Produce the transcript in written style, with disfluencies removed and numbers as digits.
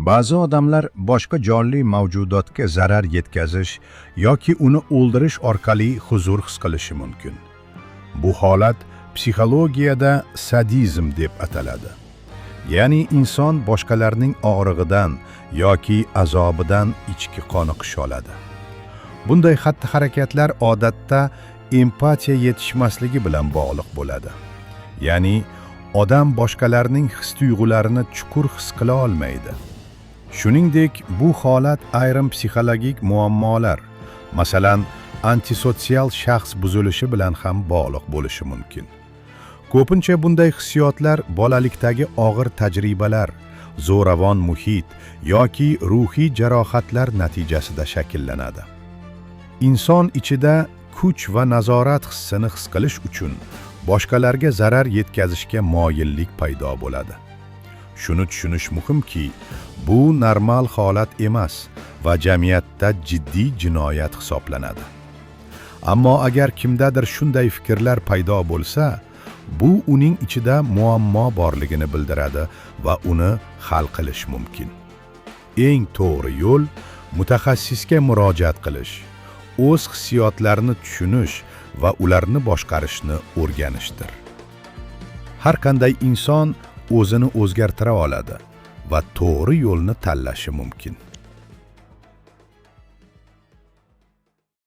Ba'zi odamlar boshqa jonli mavjudotga zarar yetkazish yoki uni o'ldirish orqali huzur his qilishi mumkin. Bu holat psixologiyada sadizm deb ataladi. Ya'ni inson boshqalarning og'rig'idan yoki azobidan ichki qoniqish oladi. Bunday xatti-harakatlar odatda empatiya yetishmasligi bilan bog'liq bo'ladi. Ya'ni odam boshqalarning his-tuyg'ularini chuqur his qila olmaydi. Shuningdek, bu holat ayrim psixologik muammolar, masalan, antisotsial shaxs buzilishi bilan ham bog'liq bo'lishi mumkin. Ko'pincha bunday hissiyotlar bolalikdagi og'ir tajribalar, zo'ravon muhit yoki ruhiy jarohatlar natijasida shakllanadi. Inson ichida kuch va nazorat hissini his qilish uchun boshqalarga zarar yetkazishga moyillik paydo bo'ladi. Shuni tushunish muhimki, bu normal holat emas va jamiyatda jiddiy jinoyat hisoblanadi. Ammo agar kimdadir shunday fikrlar paydo bo'lsa, bu uning ichida muammo borligini bildiradi va uni hal qilish mumkin. Eng to'g'ri yo'l mutaxassisga murojaat qilish, o'z hissiyotlarini tushunish va ularni boshqarishni o'rganishdir. Har qanday inson o'zini o'zgartira oladi va to'g'ri yo'lni tanlashi mumkin.